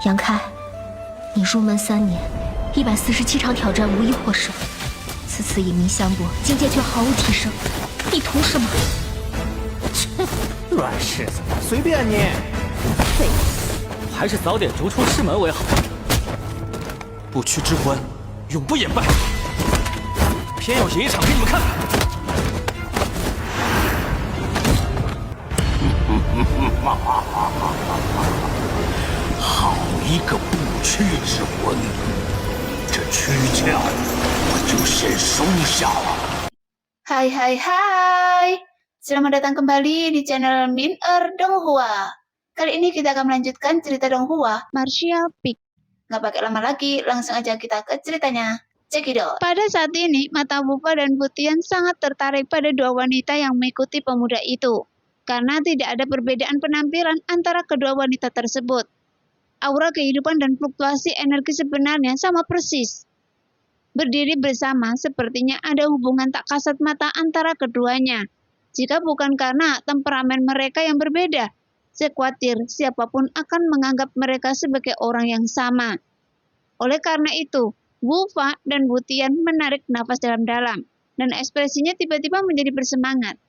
杨开，你入门3年，147场挑战无一获胜，此次引名相搏，境界却毫无提升，你图什么？切，软柿子，随便你。废物，还是早点逐出师门为好。不屈之关，永不言败。偏要演一场给你们看看。好一个不屈之魂！这躯壳我就先收下了。Hai, selamat datang kembali di channel Min-er Donghua. Kali ini kita akan melanjutkan cerita Donghua, Martial Peak. Nggak pakai lama lagi, langsung aja kita ke ceritanya. Cekidot. Pada saat ini, mata Wufa dan Butian sangat tertarik pada dua wanita yang mengikuti pemuda itu. Karena tidak ada perbedaan penampilan antara kedua wanita tersebut. Aura kehidupan dan fluktuasi energi sebenarnya sama persis. Berdiri bersama sepertinya ada hubungan tak kasat mata antara keduanya. Jika bukan karena temperamen mereka yang berbeda, saya khawatir siapapun akan menganggap mereka sebagai orang yang sama. Oleh karena itu, Wufa dan Butian menarik nafas dalam-dalam, dan ekspresinya tiba-tiba menjadi bersemangat.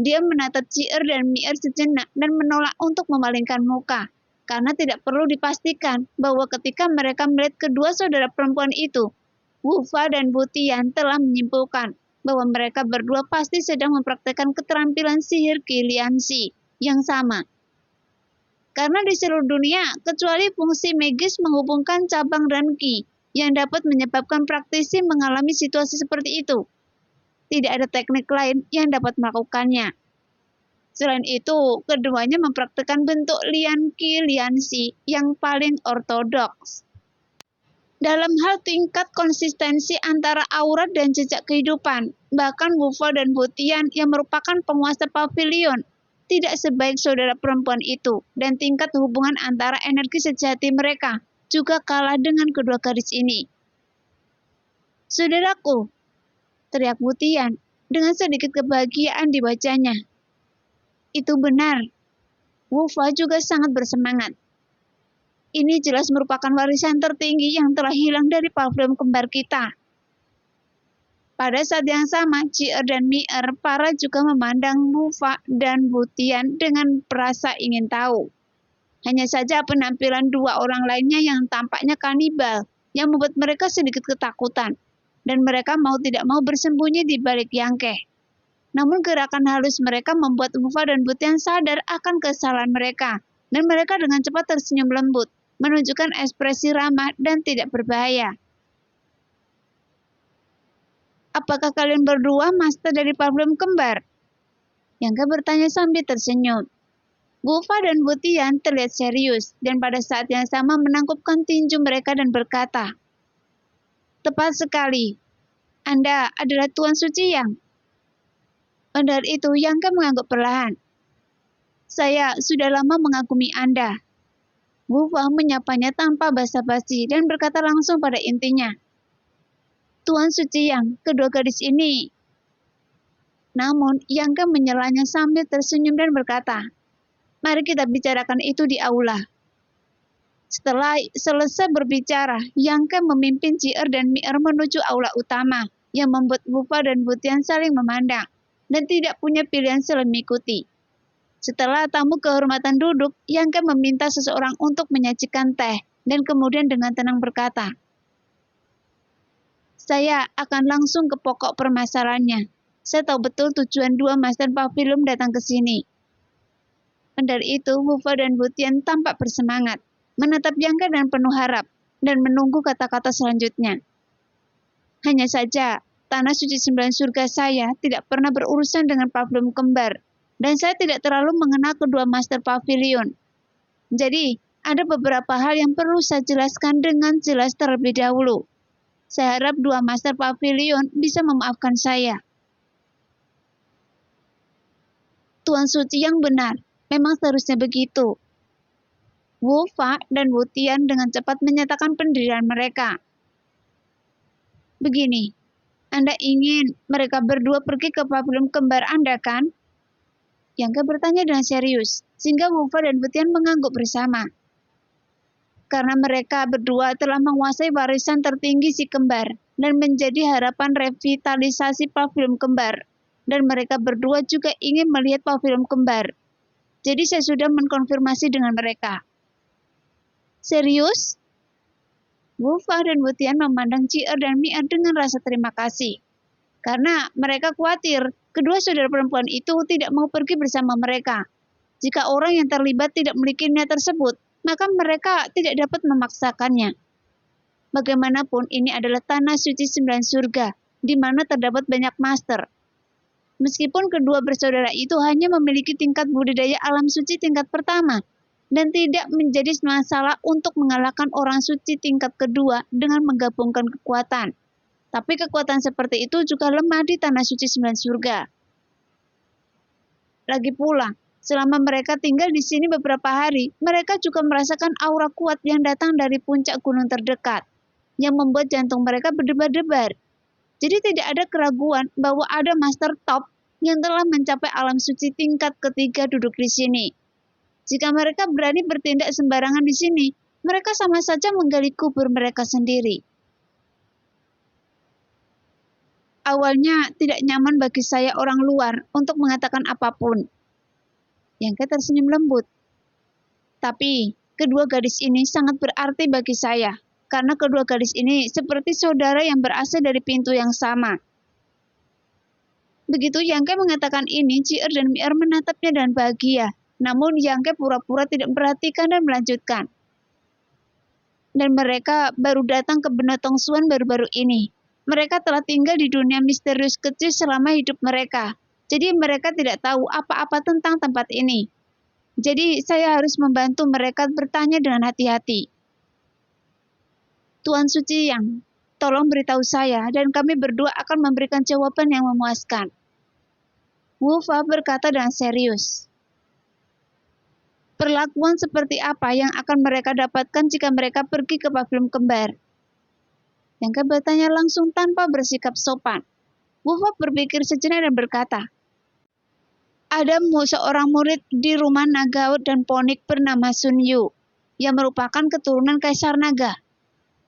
Dia menatap Cier dan Mier sejenak dan menolak untuk memalingkan muka, karena tidak perlu dipastikan bahwa ketika mereka melihat kedua saudara perempuan itu, Wufa dan Butian telah menyimpulkan bahwa mereka berdua pasti sedang mempraktikkan keterampilan sihir Qiliansi yang sama. Karena di seluruh dunia, kecuali fungsi magis menghubungkan cabang dan ki yang dapat menyebabkan praktisi mengalami situasi seperti itu. Tidak ada teknik lain yang dapat melakukannya. Selain itu, keduanya mempraktikkan bentuk lian Qiliansi yang paling ortodoks. Dalam hal tingkat konsistensi antara aura dan jejak kehidupan, bahkan Wufa dan Butian yang merupakan penguasa pavilion tidak sebaik saudara perempuan itu, dan tingkat hubungan antara energi sejati mereka juga kalah dengan kedua gadis ini. Saudaraku, teriak Butian dengan sedikit kebahagiaan di wajahnya. Itu benar. Wufa juga sangat bersemangat. Ini jelas merupakan warisan tertinggi yang telah hilang dari pavilion kembar kita. Pada saat yang sama, Cier dan Mier para juga memandang Wufa dan Butian dengan perasa ingin tahu. Hanya saja penampilan dua orang lainnya yang tampaknya kanibal yang membuat mereka sedikit ketakutan, dan mereka mau tidak mau bersembunyi di balik Yangkeh. Namun gerakan halus mereka membuat Wufa dan Butian sadar akan kesalahan mereka, dan mereka dengan cepat tersenyum lembut, menunjukkan ekspresi ramah dan tidak berbahaya. Apakah kalian berdua master dari pavilion kembar? Yangkeh bertanya sambil tersenyum. Wufa dan Butian terlihat serius, dan pada saat yang sama menangkupkan tinju mereka dan berkata, "Tepat sekali. Anda adalah Tuan Suci Yang." Mendengar itu, Yangkeh mengangguk perlahan. "Saya sudah lama mengagumi Anda." Wufa menyapanya tanpa basa-basi dan berkata langsung pada intinya, "Tuan Suci Yang, kedua gadis ini." Namun, Yangkeh menyelanya sambil tersenyum dan berkata, "Mari kita bicarakan itu di aula." Setelah selesai berbicara, Yangkeh memimpin Cier dan Mier menuju aula utama, yang membuat Wufa dan Butian saling memandang, dan tidak punya pilihan selain mengikuti. Setelah tamu kehormatan duduk, Yangkeh meminta seseorang untuk menyajikan teh, dan kemudian dengan tenang berkata, "Saya akan langsung ke pokok permasalahannya. Saya tahu betul tujuan dua master pavilion datang ke sini." Mendengar itu, Wufa dan Butian tampak bersemangat, menatap Yangkeh dengan penuh harap, dan menunggu kata-kata selanjutnya. Hanya saja, tanah suci 9 surga saya tidak pernah berurusan dengan pavilion kembar, dan saya tidak terlalu mengenal kedua master pavilion. Jadi, ada beberapa hal yang perlu saya jelaskan dengan jelas terlebih dahulu. Saya harap dua master pavilion bisa memaafkan saya." Tuan Suci yang benar, memang seharusnya begitu. Wufa dan Butian dengan cepat menyatakan pendirian mereka. "Begini, Anda ingin mereka berdua pergi ke pavilion kembar Anda, kan?" Yangkeh bertanya dengan serius, sehingga Wufa dan Butian mengangguk bersama. karena mereka berdua telah menguasai warisan tertinggi si kembar dan menjadi harapan revitalisasi pavilion kembar. Dan mereka berdua juga ingin melihat pavilion kembar. Jadi saya sudah mengkonfirmasi dengan mereka. Serius? Wu Fa dan Wu Tian memandang Ji Er dan Mi Er dengan rasa terima kasih. Karena mereka khawatir kedua saudara perempuan itu tidak mau pergi bersama mereka. Jika orang yang terlibat tidak memiliki niat tersebut, maka mereka tidak dapat memaksakannya. Bagaimanapun ini adalah tanah suci 9 surga, di mana terdapat banyak master. Meskipun kedua bersaudara itu hanya memiliki tingkat budidaya alam suci tingkat pertama, dan tidak menjadi masalah untuk mengalahkan orang suci tingkat kedua dengan menggabungkan kekuatan. Tapi kekuatan seperti itu juga lemah di tanah suci 9 surga. Lagi pula, selama mereka tinggal di sini beberapa hari, mereka juga merasakan aura kuat yang datang dari puncak gunung terdekat, yang membuat jantung mereka berdebar-debar. Jadi tidak ada keraguan bahwa ada master top yang telah mencapai alam suci tingkat ketiga duduk di sini. Jika mereka berani bertindak sembarangan di sini, mereka sama saja menggali kubur mereka sendiri. Awalnya tidak nyaman bagi saya orang luar untuk mengatakan apapun. Yang tersenyum lembut. Tapi kedua gadis ini sangat berarti bagi saya. Karena kedua gadis ini seperti saudara yang berasal dari pintu yang sama. Begitu Yang Ke mengatakan ini, Ji Er dan Mi Er menatapnya dan bahagia. Namun Yang Ke pura-pura tidak memperhatikan dan melanjutkan. Dan mereka baru datang ke Beno Tongsuan baru-baru ini. Mereka telah tinggal di dunia misterius kecil selama hidup mereka. Jadi mereka tidak tahu apa-apa tentang tempat ini. Jadi saya harus membantu mereka bertanya dengan hati-hati. Tuan Suci Yang, tolong beritahu saya dan kami berdua akan memberikan jawaban yang memuaskan. Wu Fa berkata dengan serius. Perlakuan seperti apa yang akan mereka dapatkan jika mereka pergi ke pavilion kembar? Yang Ke bertanya langsung tanpa bersikap sopan. Wu Fa berpikir sejenak dan berkata, ada seorang murid di rumah naga dan ponik bernama Sun Yu, yang merupakan keturunan Kaisar Naga.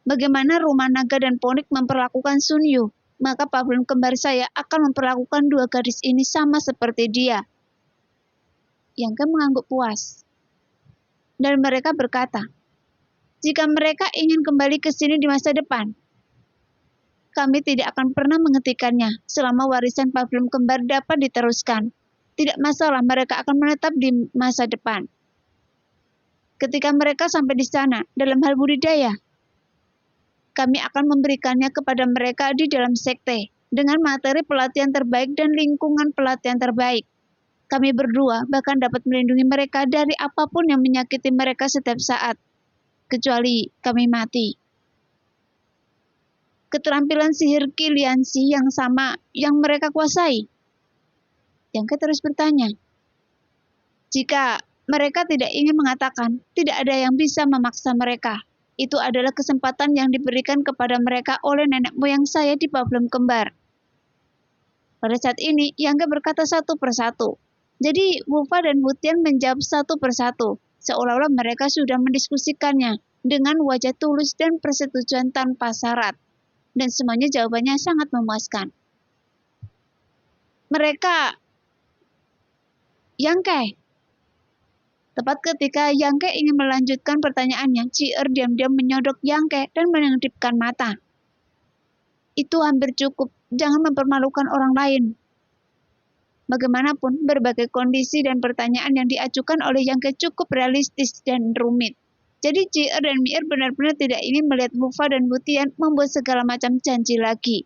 Bagaimana rumah naga dan ponik memperlakukan Sun Yu, maka pavilion kembar saya akan memperlakukan dua gadis ini sama seperti dia. Yang Ke mengangguk puas. Dan mereka berkata, jika mereka ingin kembali ke sini di masa depan, kami tidak akan pernah menghentikannya selama warisan pavilion kembar dapat diteruskan. Tidak masalah, mereka akan menetap di masa depan. Ketika mereka sampai di sana, dalam hal budidaya, kami akan memberikannya kepada mereka di dalam sekte, dengan materi pelatihan terbaik dan lingkungan pelatihan terbaik. Kami berdua bahkan dapat melindungi mereka dari apapun yang menyakiti mereka setiap saat, kecuali kami mati. Keterampilan sihir Kiliansi yang sama yang mereka kuasai. Yang Ke terus bertanya, jika mereka tidak ingin mengatakan, tidak ada yang bisa memaksa mereka. Itu adalah kesempatan yang diberikan kepada mereka oleh nenek moyang saya di pavilion kembar. Pada saat ini, Yang Ke berkata satu persatu. Jadi, Wu Fa dan Wu Tian menjawab satu persatu, seolah-olah mereka sudah mendiskusikannya dengan wajah tulus dan persetujuan tanpa syarat. Dan semuanya jawabannya sangat memuaskan. Mereka, Yang Ke. Tepat ketika Yang Ke ingin melanjutkan pertanyaannya, Ji Er diam-diam menyodok Yang Ke dan mengedipkan mata. Itu hampir cukup, jangan mempermalukan orang lain. Bagaimanapun, berbagai kondisi dan pertanyaan yang diajukan oleh Yang Ke cukup realistis dan rumit. Jadi Ji Er dan Mi Er benar-benar tidak ingin melihat Wu Fa dan Wu Tian membuat segala macam janji lagi.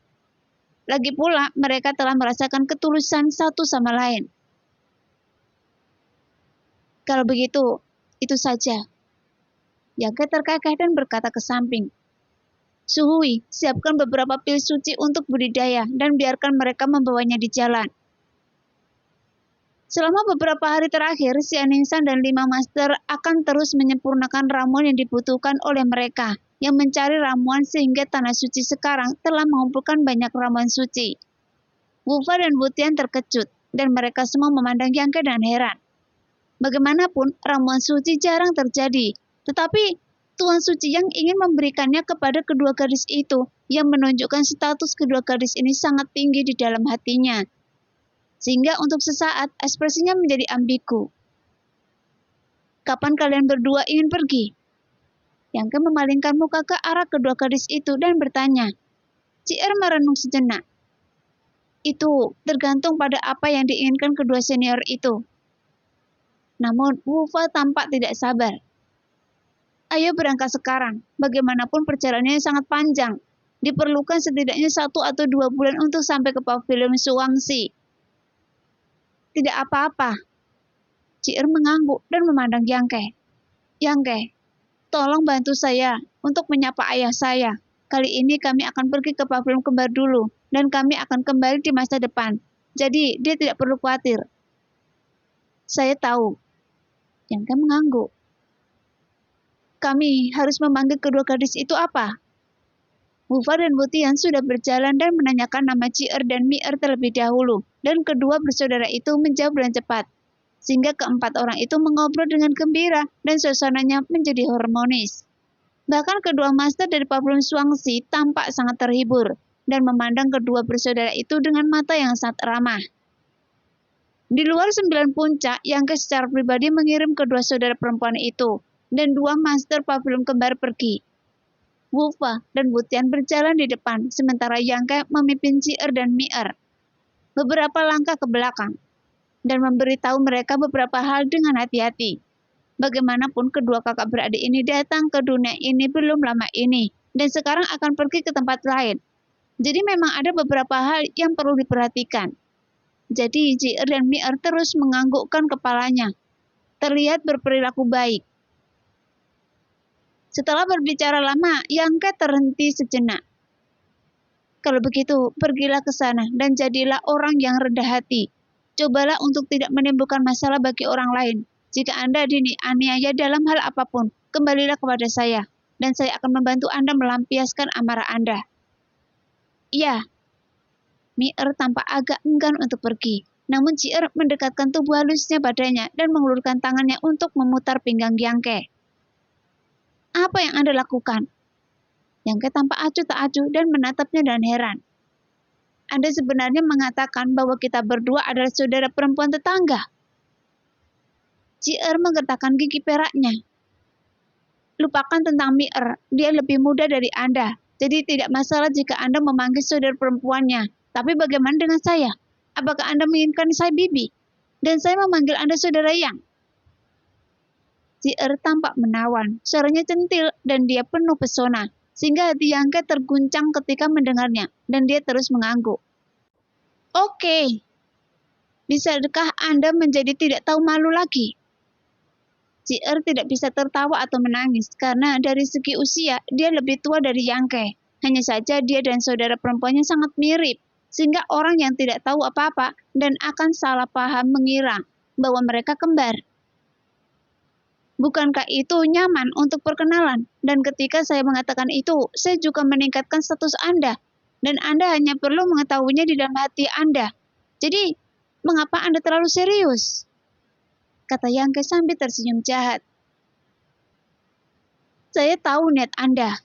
Lagi pula, mereka telah merasakan ketulusan satu sama lain. Kalau begitu, itu saja. Yang Ke terkekeh dan berkata ke samping. Suhui, siapkan beberapa pil suci untuk budidaya dan biarkan mereka membawanya di jalan. Selama beberapa hari terakhir, si Aningsan dan 5 master akan terus menyempurnakan ramuan yang dibutuhkan oleh mereka, yang mencari ramuan sehingga tanah suci sekarang telah mengumpulkan banyak ramuan suci. Wu Fa dan Wu Tian terkejut, dan mereka semua memandang Yang Ke dengan heran. Bagaimanapun, ramuan suci jarang terjadi, tetapi Tuan Suci yang ingin memberikannya kepada kedua gadis itu, yang menunjukkan status kedua gadis ini sangat tinggi di dalam hatinya. Sehingga untuk sesaat ekspresinya menjadi ambigu. Kapan kalian berdua ingin pergi? Yang memalingkan muka ke arah kedua gadis itu dan bertanya. Cier merenung sejenak. Itu tergantung pada apa yang diinginkan kedua senior itu. Namun, Wu Fa tampak tidak sabar. Ayo berangkat sekarang. Bagaimanapun perjalanannya sangat panjang. Diperlukan setidaknya 1 atau 2 bulan untuk sampai ke pavilion Suwangsi. Tidak apa-apa. Cier mengangguk dan memandang Yang Ke. Yang Ke, tolong bantu saya untuk menyapa ayah saya. Kali ini kami akan pergi ke pavilion kembar dulu. Dan kami akan kembali di masa depan. Jadi, dia tidak perlu khawatir. Saya tahu. Yang Ke mengangguk. Kami harus memanggil kedua gadis itu apa? Wu Fa dan Wu Tian sudah berjalan dan menanyakan nama Cier dan Mi'er terlebih dahulu, dan kedua bersaudara itu menjawab dengan cepat, sehingga keempat orang itu mengobrol dengan gembira dan suasananya menjadi harmonis. Bahkan kedua master dari pavilion Suwangsi tampak sangat terhibur dan memandang kedua bersaudara itu dengan mata yang sangat ramah. Di luar 9 puncak, Yang Ke secara pribadi mengirim kedua saudara perempuan itu, dan 2 master pavilion kembar pergi. Wu Fa dan Wu Tian berjalan di depan, sementara Yang Ke memimpin Cier dan Mi'er beberapa langkah ke belakang, dan memberitahu mereka beberapa hal dengan hati-hati. Bagaimanapun kedua kakak beradik ini datang ke dunia ini belum lama ini, dan sekarang akan pergi ke tempat lain. Jadi memang ada beberapa hal yang perlu diperhatikan. Jadi Cier dan Mi'er terus menganggukkan kepalanya, terlihat berperilaku baik. Setelah berbicara lama, Yang Ke terhenti sejenak. Kalau begitu, pergilah ke sana dan jadilah orang yang rendah hati. Cobalah untuk tidak menimbulkan masalah bagi orang lain. Jika Anda dianiaya dalam hal apapun, kembalilah kepada saya, dan saya akan membantu Anda melampiaskan amarah Anda. Iya. Mi'er tampak agak enggan untuk pergi. Namun Cier mendekatkan tubuh halusnya badannya dan mengulurkan tangannya untuk memutar pinggang Yang Ke. Apa yang Anda lakukan? Yang Ke tampak acuh tak acuh dan menatapnya dengan heran. Anda sebenarnya mengatakan bahwa kita berdua adalah saudara perempuan tetangga. Cier menggertakkan gigi peraknya. Lupakan tentang Mi'er, dia lebih muda dari Anda. Jadi tidak masalah jika Anda memanggil saudara perempuannya. Tapi bagaimana dengan saya? Apakah Anda menginginkan saya bibi? Dan saya memanggil Anda saudara Yang? Cier tampak menawan, suaranya centil dan dia penuh pesona, sehingga hati Yang Ke terguncang ketika mendengarnya, dan dia terus mengangguk. Oke, bisakah Anda menjadi tidak tahu malu lagi? Cier tidak bisa tertawa atau menangis, karena dari segi usia, dia lebih tua dari Yang Ke. Hanya saja dia dan saudara perempuannya sangat mirip, sehingga orang yang tidak tahu apa-apa dan akan salah paham mengira bahwa mereka kembar. Bukankah itu nyaman untuk perkenalan? Dan ketika saya mengatakan itu, saya juga meningkatkan status Anda. Dan Anda hanya perlu mengetahuinya di dalam hati Anda. Jadi, mengapa Anda terlalu serius? Kata Yang Ke sambil tersenyum jahat. Saya tahu niat Anda.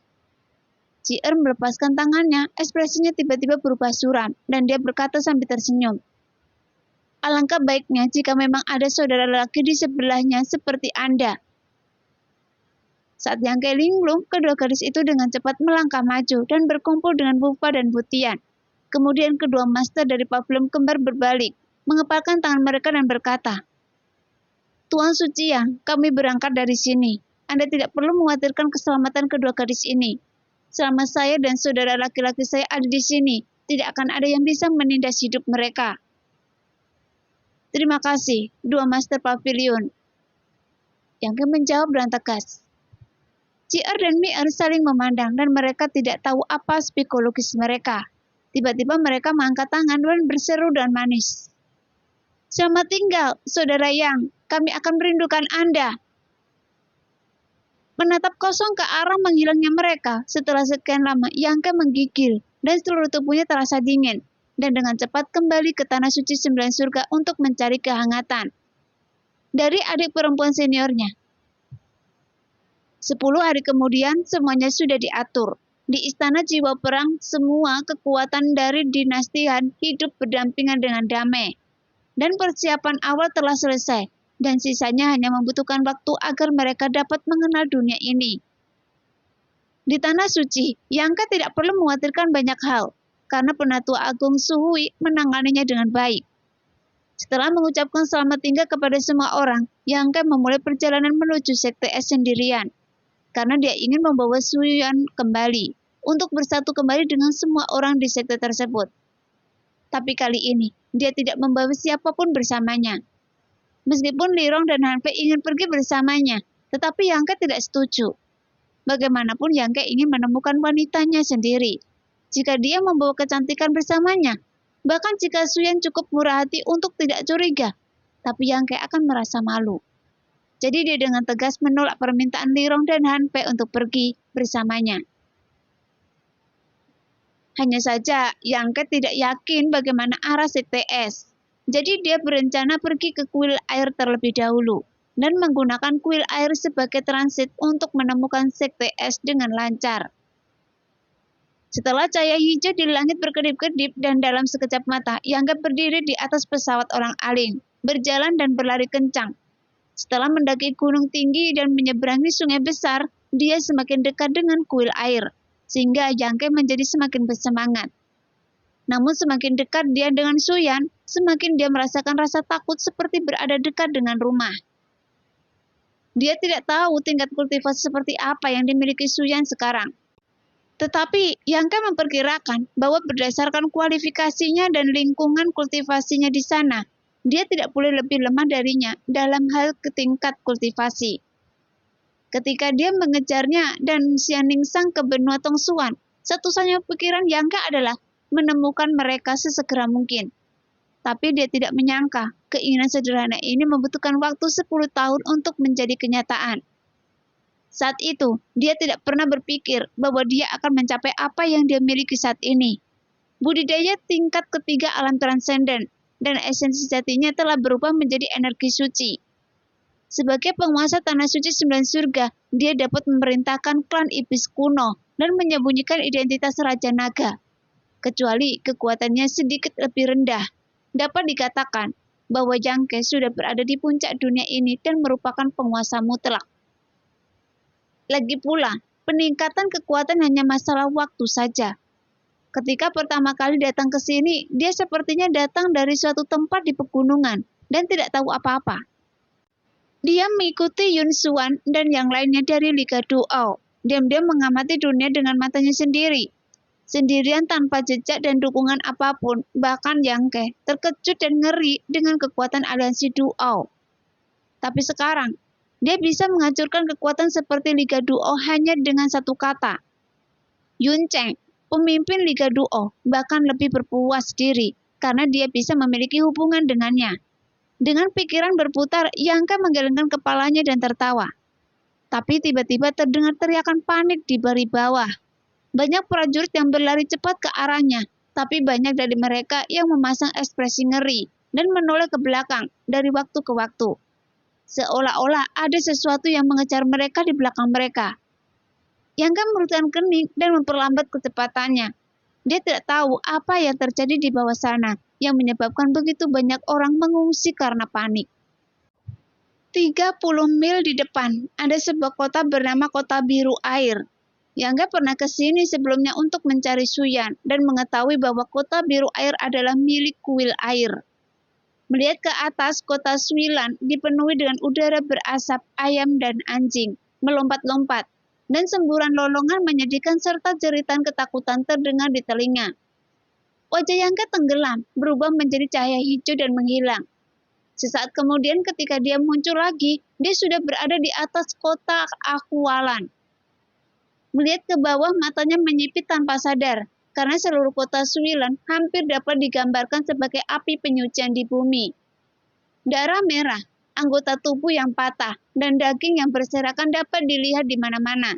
Cier melepaskan tangannya, ekspresinya tiba-tiba berubah suram, dan dia berkata sambil tersenyum. Alangkah baiknya jika memang ada saudara lelaki di sebelahnya seperti Anda. Saat Yang Ke linglung, kedua gadis itu dengan cepat melangkah maju dan berkumpul dengan Wu Fa dan Wu Tian. Kemudian kedua master dari pavilion kembar berbalik, mengepalkan tangan mereka dan berkata, Tuan Suci Yang, kami berangkat dari sini. Anda tidak perlu mengkhawatirkan keselamatan kedua gadis ini. Selama saya dan saudara laki-laki saya ada di sini, tidak akan ada yang bisa menindas hidup mereka. Terima kasih, dua master pavilion. Yang Ke menjawab dengan tegas. Cier dan Mi'er saling memandang dan mereka tidak tahu apa psikologis mereka. Tiba-tiba mereka mengangkat tangan dan berseru dengan manis. Selamat tinggal, saudara Yang. Kami akan merindukan Anda. Menatap kosong ke arah menghilangnya mereka, setelah sekian lama Yang Ke menggigil dan seluruh tubuhnya terasa dingin, dan dengan cepat kembali ke tanah suci 9 surga untuk mencari kehangatan. Dari adik perempuan seniornya. 10 hari kemudian semuanya sudah diatur. Di istana jiwa perang, semua kekuatan dari dinasti Han hidup berdampingan dengan damai. Dan persiapan awal telah selesai, dan sisanya hanya membutuhkan waktu agar mereka dapat mengenal dunia ini. Di Tanah Suci, Yang Ke tidak perlu mengkhawatirkan banyak hal, karena Penatua Agung Suhui menanganinya dengan baik. Setelah mengucapkan selamat tinggal kepada semua orang, Yang Ke memulai perjalanan menuju Sekte Es sendirian, karena dia ingin membawa Suyuan kembali, untuk bersatu kembali dengan semua orang di sekte tersebut. Tapi kali ini, dia tidak membawa siapapun bersamanya. Meskipun Li Rong dan Han Pei ingin pergi bersamanya, tetapi Yang Ke tidak setuju. Bagaimanapun Yang Ke ingin menemukan wanitanya sendiri. Jika dia membawa kecantikan bersamanya, bahkan jika Suyan cukup murah hati untuk tidak curiga, tapi Yang Ke akan merasa malu. Jadi dia dengan tegas menolak permintaan Li Rong dan Han Pei untuk pergi bersamanya. Hanya saja Yang Ke tidak yakin bagaimana arah Sekte Es. Jadi dia berencana pergi ke kuil air terlebih dahulu dan menggunakan kuil air sebagai transit untuk menemukan Sekte Es dengan lancar. Setelah cahaya hijau di langit berkedip-kedip dan dalam sekejap mata, Yang Ke berdiri di atas pesawat orang aling, berjalan dan berlari kencang. Setelah mendaki gunung tinggi dan menyeberangi sungai besar, dia semakin dekat dengan kuil air, sehingga Yang Ke menjadi semakin bersemangat. Namun semakin dekat dia dengan Suyan, semakin dia merasakan rasa takut seperti berada dekat dengan rumah. Dia tidak tahu tingkat kultivasi seperti apa yang dimiliki Suyan sekarang. Tetapi Yang Ke memperkirakan bahwa berdasarkan kualifikasinya dan lingkungan kultivasinya di sana, dia tidak boleh lebih lemah darinya dalam hal tingkat kultivasi. Ketika dia mengejarnya dan Xianningsang ke benua Tongsuan, satu-satunya pikiran Yang Ke adalah menemukan mereka sesegera mungkin. Tapi dia tidak menyangka keinginan sederhana ini membutuhkan waktu 10 tahun untuk menjadi kenyataan. Saat itu, dia tidak pernah berpikir bahwa dia akan mencapai apa yang dia miliki saat ini. Budidaya tingkat ketiga alam transenden, dan esensi sejatinya telah berubah menjadi energi suci. Sebagai penguasa Tanah Suci 9 Surga, dia dapat memerintahkan klan iblis kuno dan menyembunyikan identitas Raja Naga. Kecuali kekuatannya sedikit lebih rendah, dapat dikatakan bahwa Yang Ke sudah berada di puncak dunia ini dan merupakan penguasa mutlak. Lagi pula, peningkatan kekuatan hanya masalah waktu saja. Ketika pertama kali datang ke sini, dia sepertinya datang dari suatu tempat di pegunungan dan tidak tahu apa-apa. Dia mengikuti Yun Xuan dan yang lainnya dari Liga Duo. Diam-diam mengamati dunia dengan matanya sendiri. Sendirian tanpa jejak dan dukungan apapun, bahkan Yang Ke terkejut dan ngeri dengan kekuatan aliansi Duo. Tapi sekarang, dia bisa menghancurkan kekuatan seperti Liga Duo hanya dengan satu kata. Yun Cheng, pemimpin Liga Duo, bahkan lebih berpuas diri karena dia bisa memiliki hubungan dengannya. Dengan pikiran berputar, Yang Ke menggelengkan kepalanya dan tertawa. Tapi tiba-tiba terdengar teriakan panik di bawah. Banyak prajurit yang berlari cepat ke arahnya, tapi banyak dari mereka yang memasang ekspresi ngeri dan menoleh ke belakang dari waktu ke waktu. Seolah-olah ada sesuatu yang mengejar mereka di belakang mereka. Yang Ke merutkan kening dan memperlambat kecepatannya. Dia tidak tahu apa yang terjadi di bawah sana yang menyebabkan begitu banyak orang mengungsi karena panik. 30 mil di depan, ada sebuah kota bernama Kota Biru Air. Yang Ke pernah ke sini sebelumnya untuk mencari Suyan dan mengetahui bahwa Kota Biru Air adalah milik kuil air. Melihat ke atas, kota Suilan dipenuhi dengan udara berasap ayam dan anjing, melompat-lompat, dan semburan lolongan menyedihkan serta jeritan ketakutan terdengar di telinga. Wajah Yang Ke tenggelam, berubah menjadi cahaya hijau dan menghilang. Sesaat kemudian ketika dia muncul lagi, dia sudah berada di atas kota Akualan. Melihat ke bawah, matanya menyipit tanpa sadar, karena seluruh kota Suilan hampir dapat digambarkan sebagai api penyucian di bumi. Darah merah, anggota tubuh yang patah, dan daging yang berserakan dapat dilihat di mana-mana.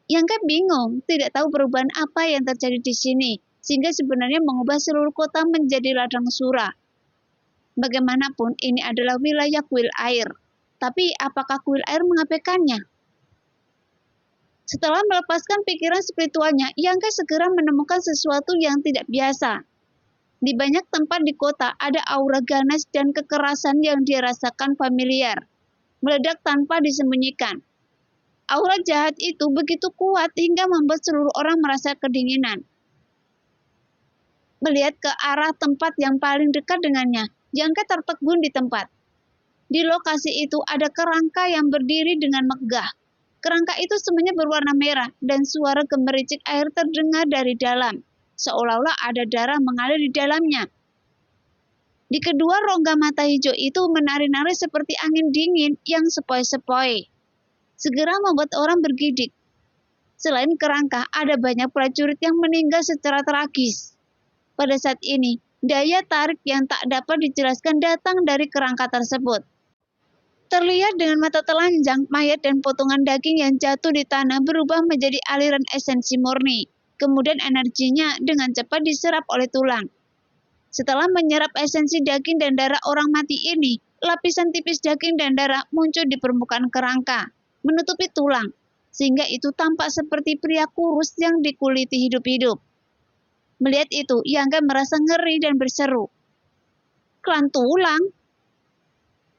Yang Ke bingung, tidak tahu perubahan apa yang terjadi di sini, sehingga sebenarnya mengubah seluruh kota menjadi ladang sura. Bagaimanapun, ini adalah wilayah kuil air. Tapi apakah kuil air mengabaikannya? Setelah melepaskan pikiran spiritualnya, Yangke segera menemukan sesuatu yang tidak biasa. Di banyak tempat di kota ada aura ganas dan kekerasan yang dia rasakan familiar, meledak tanpa disembunyikan. Aura jahat itu begitu kuat hingga membuat seluruh orang merasa kedinginan. Melihat ke arah tempat yang paling dekat dengannya, Yangke tertegun di tempat. Di lokasi itu ada kerangka yang berdiri dengan megah. Kerangka itu semuanya berwarna merah dan suara gemericik air terdengar dari dalam, seolah-olah ada darah mengalir di dalamnya. Di kedua rongga mata hijau itu menari-nari seperti angin dingin yang sepoi-sepoi, segera membuat orang bergidik. Selain kerangka, ada banyak prajurit yang meninggal secara tragis. Pada saat ini, daya tarik yang tak dapat dijelaskan datang dari kerangka tersebut. Terlihat dengan mata telanjang, mayat dan potongan daging yang jatuh di tanah berubah menjadi aliran esensi murni. Kemudian energinya dengan cepat diserap oleh tulang. Setelah menyerap esensi daging dan darah orang mati ini, lapisan tipis daging dan darah muncul di permukaan kerangka, menutupi tulang, sehingga itu tampak seperti pria kurus yang dikuliti hidup-hidup. Melihat itu, Yangke merasa ngeri dan berseru, "Klan tulang!"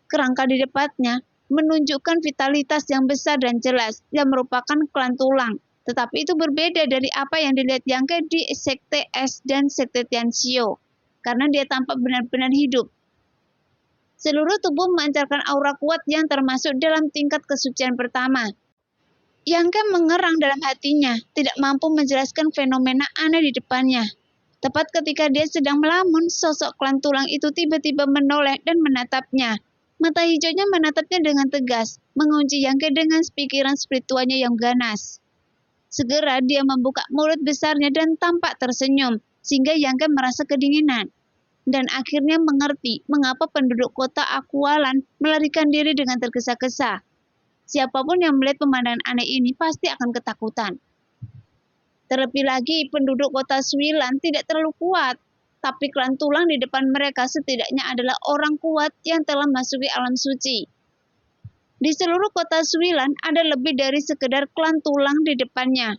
Kerangka di depannya menunjukkan vitalitas yang besar dan jelas yang merupakan klan tulang. Tetapi itu berbeda dari apa yang dilihat Yangke di Sekte Es dan Sekte Tianxiu, karena dia tampak benar-benar hidup. Seluruh tubuh memancarkan aura kuat yang termasuk dalam tingkat kesucian pertama. Yangke mengerang dalam hatinya, tidak mampu menjelaskan fenomena aneh di depannya. Tepat ketika dia sedang melamun, sosok klan tulang itu tiba-tiba menoleh dan menatapnya. Mata hijaunya menatapnya dengan tegas, mengunci Yangke dengan pikiran spiritualnya yang ganas. Segera dia membuka mulut besarnya dan tampak tersenyum, sehingga Yangke merasa kedinginan. Dan akhirnya mengerti mengapa penduduk kota Akualan melarikan diri dengan tergesa-gesa. Siapapun yang melihat pemandangan aneh ini pasti akan ketakutan. Terlebih lagi, penduduk kota Suilan tidak terlalu kuat, tapi klan tulang di depan mereka setidaknya adalah orang kuat yang telah masuki alam suci. Di seluruh kota Suilan ada lebih dari sekedar klan tulang di depannya.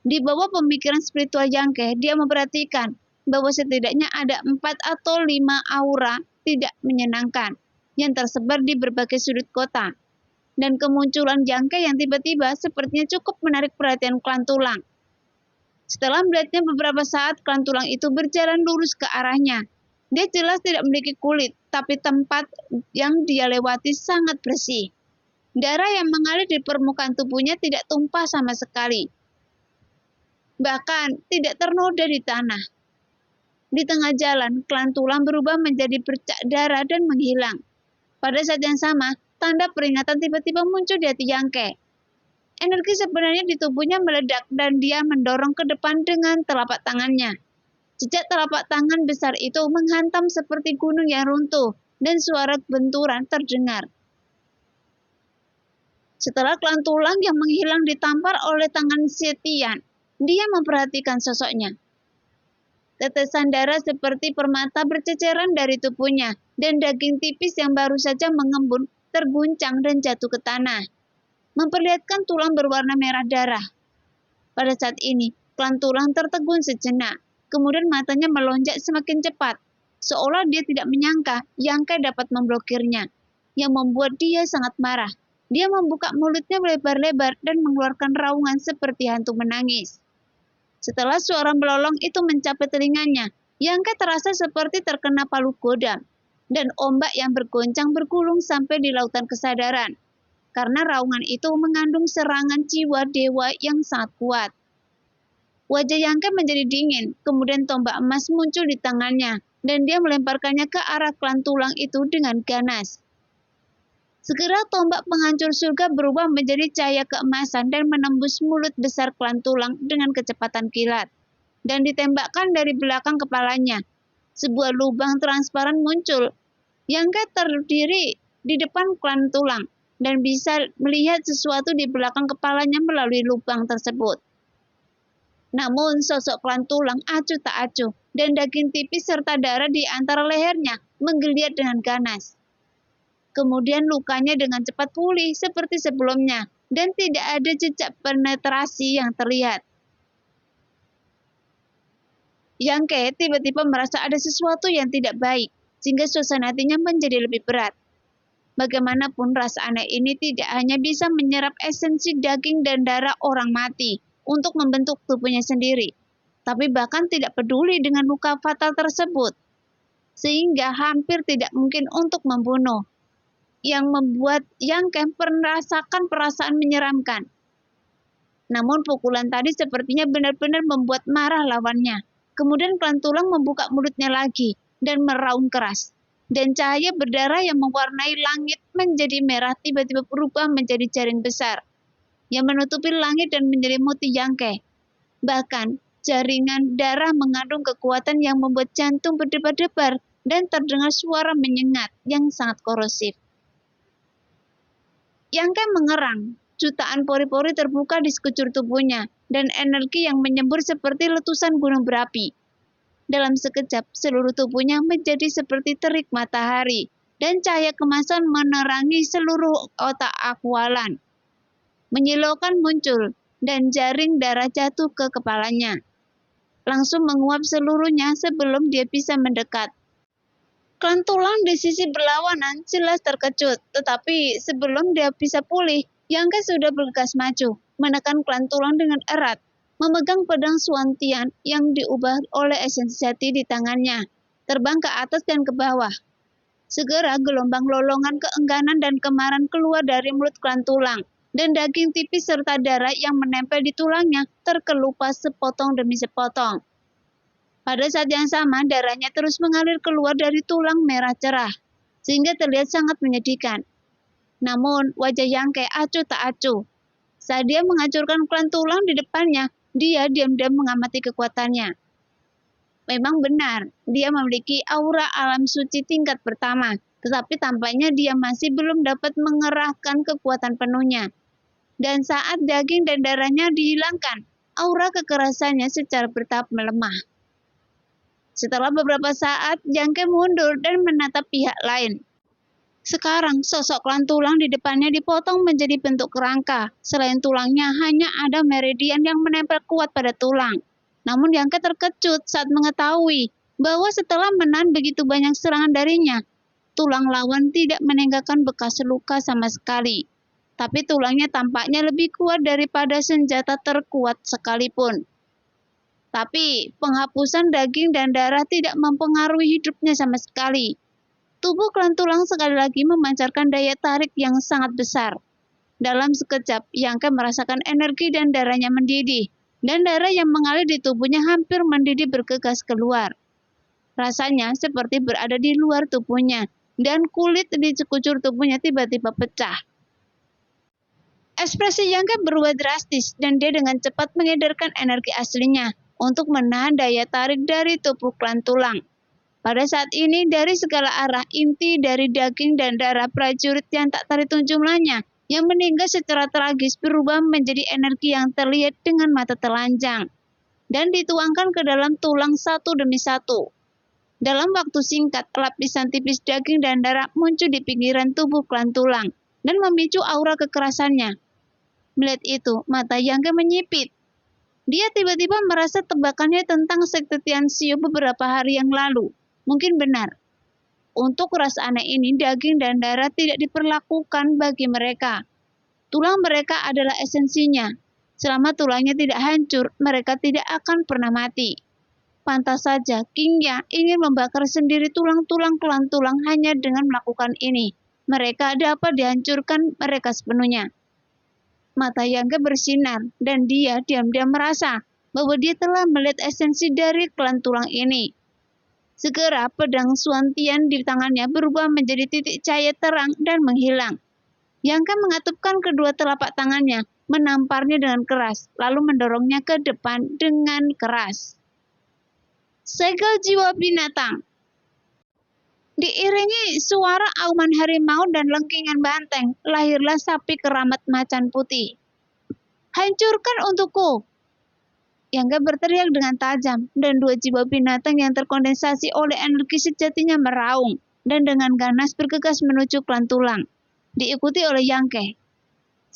Di bawah pemikiran spiritual Yangke, dia memperhatikan bahwa setidaknya ada 4 atau 5 aura tidak menyenangkan yang tersebar di berbagai sudut kota. Dan kemunculan Yangke yang tiba-tiba sepertinya cukup menarik perhatian klan tulang. Setelah melihatnya beberapa saat, klan tulang itu berjalan lurus ke arahnya. Dia jelas tidak memiliki kulit, tapi tempat yang dia lewati sangat bersih. Darah yang mengalir di permukaan tubuhnya tidak tumpah sama sekali. Bahkan tidak ternoda di tanah. Di tengah jalan, klan tulang berubah menjadi bercak darah dan menghilang. Pada saat yang sama, tanda peringatan tiba-tiba muncul di hati Yangke. Energi sebenarnya di tubuhnya meledak dan dia mendorong ke depan dengan telapak tangannya. Jejak telapak tangan besar itu menghantam seperti gunung yang runtuh dan suara benturan terdengar. Setelah klan tulang yang menghilang ditampar oleh tangan Setian, dia memperhatikan sosoknya. Tetesan darah seperti permata berceceran dari tubuhnya, dan daging tipis yang baru saja mengembun terguncang dan jatuh ke tanah, memperlihatkan tulang berwarna merah darah. Pada saat ini, klan tulang tertegun sejenak, kemudian matanya melonjak semakin cepat, seolah dia tidak menyangka Yangke dapat memblokirnya, yang membuat dia sangat marah. Dia membuka mulutnya lebar-lebar dan mengeluarkan raungan seperti hantu menangis. Setelah suara melolong itu mencapai telinganya, Yangke terasa seperti terkena palu godam, dan ombak yang bergoncang bergulung sampai di lautan kesadaran, karena raungan itu mengandung serangan jiwa dewa yang sangat kuat. Wajah Yangke menjadi dingin, kemudian tombak emas muncul di tangannya, dan dia melemparkannya ke arah klan tulang itu dengan ganas. Segera tombak penghancur surga berubah menjadi cahaya keemasan dan menembus mulut besar klan tulang dengan kecepatan kilat, dan ditembakkan dari belakang kepalanya. Sebuah lubang transparan muncul. Yangke terdiri di depan klan tulang dan bisa melihat sesuatu di belakang kepalanya melalui lubang tersebut. Namun sosok klan tulang acuh tak acuh, dan daging tipis serta darah di antara lehernya menggeliat dengan ganas. Kemudian lukanya dengan cepat pulih seperti sebelumnya, dan tidak ada jejak penetrasi yang terlihat. Yang Ke tiba-tiba merasa ada sesuatu yang tidak baik, sehingga suasana hatinya menjadi lebih berat. Bagaimanapun rasa aneh ini tidak hanya bisa menyerap esensi daging dan darah orang mati untuk membentuk tubuhnya sendiri, tapi bahkan tidak peduli dengan luka fatal tersebut, sehingga hampir tidak mungkin untuk membunuh, yang membuat Yang Ke merasakan perasaan menyeramkan. Namun pukulan tadi sepertinya benar-benar membuat marah lawannya. Kemudian klan tulang membuka mulutnya lagi dan meraung keras. Dan cahaya berdarah yang mewarnai langit menjadi merah tiba-tiba berubah menjadi jaring besar yang menutupi langit dan menyelimuti Yang Ke. Bahkan jaringan darah mengandung kekuatan yang membuat jantung berdebar-debar dan terdengar suara menyengat yang sangat korosif. Yang Ke mengerang, jutaan pori-pori terbuka di sekujur tubuhnya, dan energi yang menyembur seperti letusan gunung berapi. Dalam sekejap, seluruh tubuhnya menjadi seperti terik matahari, dan cahaya kemasan menerangi seluruh otak akwalan. Menyilaukan muncul, dan jaring darah jatuh ke kepalanya. Langsung menguap seluruhnya sebelum dia bisa mendekat. Klan tulang di sisi berlawanan jelas terkejut, tetapi sebelum dia bisa pulih, Yang Ke sudah bergegas maju, menekan klan tulang dengan erat, memegang pedang Suantian yang diubah oleh esensi jati di tangannya, terbang ke atas dan ke bawah. Segera gelombang lolongan keengganan dan kemarahan keluar dari mulut klan tulang, dan daging tipis serta darah yang menempel di tulangnya terkelupas sepotong demi sepotong. Pada saat yang sama, darahnya terus mengalir keluar dari tulang merah cerah, sehingga terlihat sangat menyedihkan. Namun, wajah Yang Ke acuh tak acuh. Saat dia menghancurkan klan tulang di depannya, dia diam-diam mengamati kekuatannya. Memang benar, dia memiliki aura alam suci tingkat pertama, tetapi tampaknya dia masih belum dapat mengerahkan kekuatan penuhnya. Dan saat daging dan darahnya dihilangkan, aura kekerasannya secara bertahap melemah. Setelah beberapa saat, Yang Ke mundur dan menatap pihak lain. Sekarang, sosok klan tulang di depannya dipotong menjadi bentuk kerangka. Selain tulangnya, hanya ada meridian yang menempel kuat pada tulang. Namun Yang Ke terkejut saat mengetahui bahwa setelah menahan begitu banyak serangan darinya, tulang lawan tidak meninggalkan bekas luka sama sekali. Tapi tulangnya tampaknya lebih kuat daripada senjata terkuat sekalipun. Tapi penghapusan daging dan darah tidak mempengaruhi hidupnya sama sekali. Tubuh klan tulang sekali lagi memancarkan daya tarik yang sangat besar. Dalam sekejap, Yang Ke merasakan energi dan darahnya mendidih, dan darah yang mengalir di tubuhnya hampir mendidih bergegas keluar. Rasanya seperti berada di luar tubuhnya, dan kulit di sekujur tubuhnya tiba-tiba pecah. Ekspresi Yang Ke berubah drastis, dan dia dengan cepat mengedarkan energi aslinya untuk menahan daya tarik dari tubuh klan tulang. Pada saat ini, dari segala arah, inti dari daging dan darah prajurit yang tak terhitung jumlahnya, yang meninggal secara tragis berubah menjadi energi yang terlihat dengan mata telanjang, dan dituangkan ke dalam tulang satu demi satu. Dalam waktu singkat, lapisan tipis daging dan darah muncul di pinggiran tubuh klan tulang, dan memicu aura kekerasannya. Melihat itu, mata Yang Ke menyipit. Dia tiba-tiba merasa tebakannya tentang sekte Tianxiu beberapa hari yang lalu mungkin benar. Untuk ras aneh ini, daging dan darah tidak diperlakukan bagi mereka. Tulang mereka adalah esensinya. Selama tulangnya tidak hancur, mereka tidak akan pernah mati. Pantas saja King Ya ingin membakar sendiri tulang-tulang klan tulang hanya dengan melakukan ini. Mereka dapat dihancurkan mereka sepenuhnya. Mata Yang Ke bersinar, dan dia diam-diam merasa bahwa dia telah melihat esensi dari klan tulang ini. Segera pedang Suantian di tangannya berubah menjadi titik cahaya terang dan menghilang. Yang Ke mengatupkan kedua telapak tangannya, menamparnya dengan keras, lalu mendorongnya ke depan dengan keras. Segel jiwa binatang. Diiringi suara auman harimau dan lengkingan banteng, lahirlah sapi keramat macan putih. Hancurkan untukku! Yang Ke berteriak dengan tajam, dan dua jiwa binatang yang terkondensasi oleh energi sejatinya meraung, dan dengan ganas bergegas menuju klan tulang, diikuti oleh Yang Ke.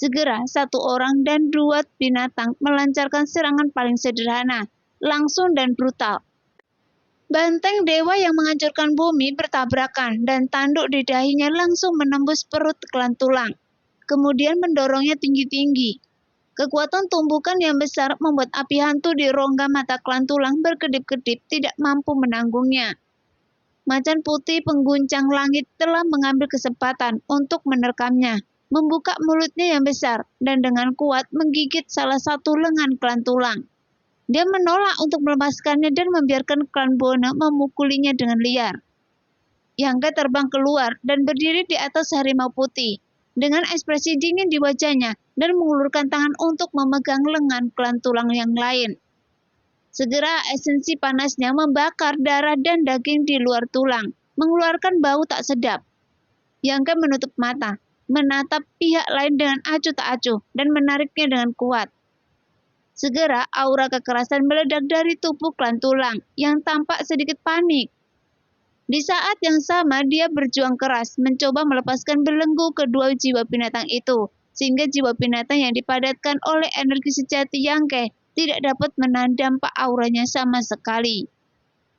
Segera satu orang dan dua binatang melancarkan serangan paling sederhana, langsung dan brutal. Banteng dewa yang menghancurkan bumi bertabrakan dan tanduk di dahinya langsung menembus perut klan tulang, kemudian mendorongnya tinggi-tinggi. Kekuatan tumbukan yang besar membuat api hantu di rongga mata klan tulang berkedip-kedip tidak mampu menanggungnya. Macan putih pengguncang langit telah mengambil kesempatan untuk menerkamnya, membuka mulutnya yang besar dan dengan kuat menggigit salah satu lengan klan tulang. Dia menolak untuk melepaskannya dan membiarkan klan Bone memukulinya dengan liar. Yangke terbang keluar dan berdiri di atas harimau putih, dengan ekspresi dingin di wajahnya dan mengulurkan tangan untuk memegang lengan klan tulang yang lain. Segera esensi panasnya membakar darah dan daging di luar tulang, mengeluarkan bau tak sedap. Yangke menutup mata, menatap pihak lain dengan acuh tak acuh dan menariknya dengan kuat. Segera aura kekerasan meledak dari tubuh klan tulang yang tampak sedikit panik. Di saat yang sama dia berjuang keras mencoba melepaskan belenggu kedua jiwa binatang itu, sehingga jiwa binatang yang dipadatkan oleh energi sejati Yangke tidak dapat menahan dampak auranya sama sekali,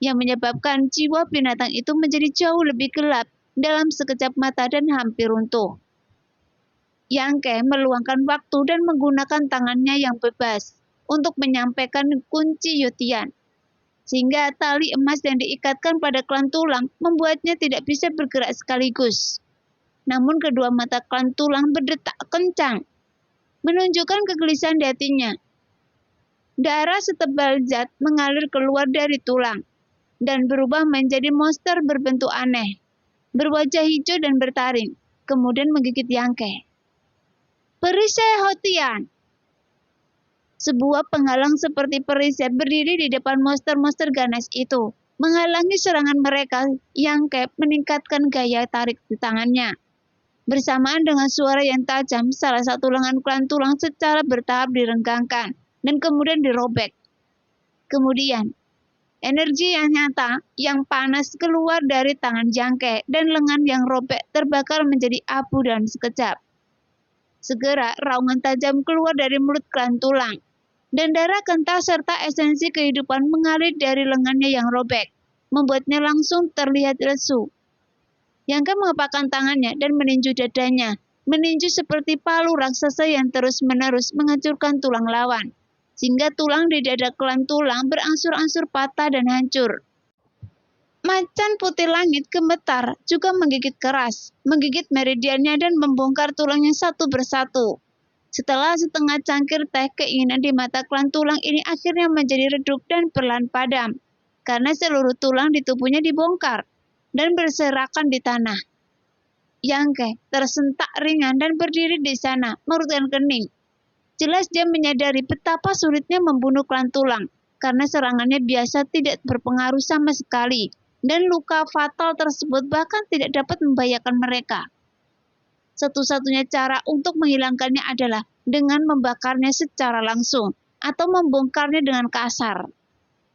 yang menyebabkan jiwa binatang itu menjadi jauh lebih gelap dalam sekejap mata dan hampir runtuh. Yangke meluangkan waktu dan menggunakan tangannya yang bebas untuk menyampaikan kunci Yutian, sehingga tali emas yang diikatkan pada klan tulang membuatnya tidak bisa bergerak sekaligus. Namun kedua mata klan tulang berdetak kencang, menunjukkan kegelisahan di hatinya. Darah setebal zat mengalir keluar dari tulang dan berubah menjadi monster berbentuk aneh, berwajah hijau dan bertaring, kemudian menggigit Yangke. Perisai Hotian. Sebuah penghalang seperti perisai berdiri di depan monster-monster ganas itu, menghalangi serangan mereka. Yangke meningkatkan gaya tarik di tangannya. Bersamaan dengan suara yang tajam, salah satu lengan klan tulang secara bertahap direnggangkan dan kemudian dirobek. Kemudian, energi yang nyata, yang panas keluar dari tangan Yangke dan lengan yang robek terbakar menjadi abu dalam sekejap. Segera raungan tajam keluar dari mulut klan tulang, dan darah kental serta esensi kehidupan mengalir dari lengannya yang robek, membuatnya langsung terlihat lesu. Yangke mengepakkan tangannya dan meninju dadanya, meninju seperti palu raksasa yang terus-menerus menghancurkan tulang lawan, sehingga tulang di dada klan tulang berangsur-angsur patah dan hancur. Macan putih langit gemetar juga menggigit keras, menggigit meridiannya dan membongkar tulangnya satu persatu. Setelah setengah cangkir teh, keinginan di mata klan tulang ini akhirnya menjadi redup dan perlahan padam, karena seluruh tulang di tubuhnya dibongkar dan berserakan di tanah. Yangke tersentak ringan dan berdiri di sana, mengerutkan kening. Jelas dia menyadari betapa sulitnya membunuh klan tulang, karena serangannya biasa tidak berpengaruh sama sekali, dan luka fatal tersebut bahkan tidak dapat membahayakan mereka. Satu-satunya cara untuk menghilangkannya adalah dengan membakarnya secara langsung atau membongkarnya dengan kasar.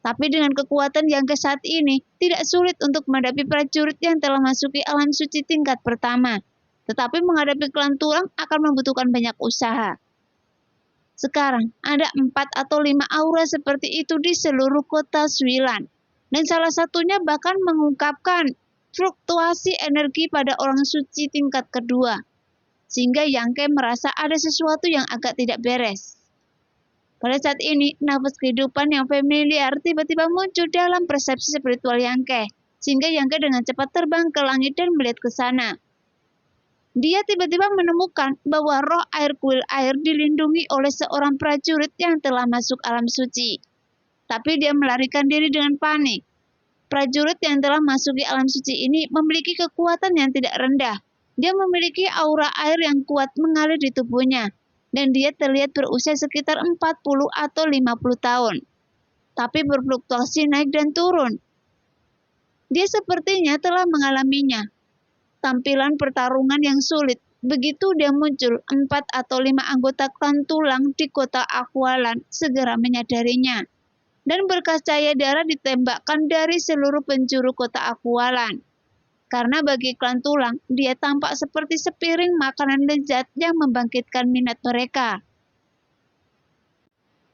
Tapi dengan kekuatan Yangke saat ini, tidak sulit untuk menghadapi prajurit yang telah masuki alam suci tingkat pertama. Tetapi menghadapi klan tulang akan membutuhkan banyak usaha. Sekarang ada 4 atau 5 aura seperti itu di seluruh kota Suilan. Dan salah satunya bahkan mengungkapkan fluktuasi energi pada orang suci tingkat kedua. Sehingga Yangke merasa ada sesuatu yang agak tidak beres. Pada saat ini, nafas kehidupan yang familiar tiba-tiba muncul dalam persepsi spiritual Yangke, sehingga Yangke dengan cepat terbang ke langit dan melihat ke sana. Dia tiba-tiba menemukan bahwa roh air kuil air dilindungi oleh seorang prajurit yang telah masuk alam suci. Tapi dia melarikan diri dengan panik. Prajurit yang telah masuki alam suci ini memiliki kekuatan yang tidak rendah. Dia memiliki aura air yang kuat mengalir di tubuhnya, dan dia terlihat berusia sekitar 40 atau 50 tahun, tapi berfluktuasi naik dan turun. Dia sepertinya telah mengalaminya. Tampilan pertarungan yang sulit, begitu dia muncul, 4 atau 5 anggota klan tulang di kota Aqualan segera menyadarinya, dan berkas cahaya darah ditembakkan dari seluruh penjuru kota Aqualan. Karena bagi klan tulang, dia tampak seperti sepiring makanan lezat yang membangkitkan minat mereka.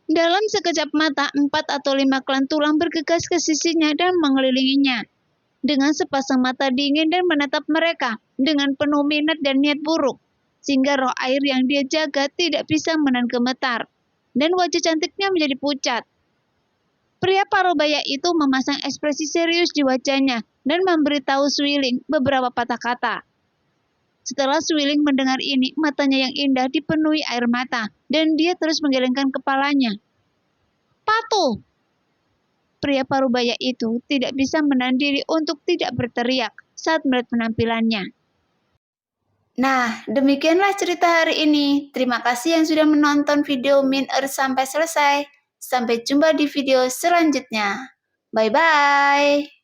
Dalam sekejap mata, 4 atau 5 klan tulang bergegas ke sisinya dan mengelilinginya. Dengan sepasang mata dingin dan menatap mereka dengan penuh minat dan niat buruk, sehingga roh air yang dia jaga tidak bisa menahan gemetar, dan wajah cantiknya menjadi pucat. Pria parubaya itu memasang ekspresi serius di wajahnya dan memberitahu Swiling beberapa patah kata. Setelah Swiling mendengar ini, matanya yang indah dipenuhi air mata, dan dia terus menggelengkan kepalanya. Patuh! Pria parubaya itu tidak bisa menahan diri untuk tidak berteriak saat melihat penampilannya. Nah, demikianlah cerita hari ini. Terima kasih yang sudah menonton video Min Earth sampai selesai. Sampai jumpa di video selanjutnya. Bye-bye.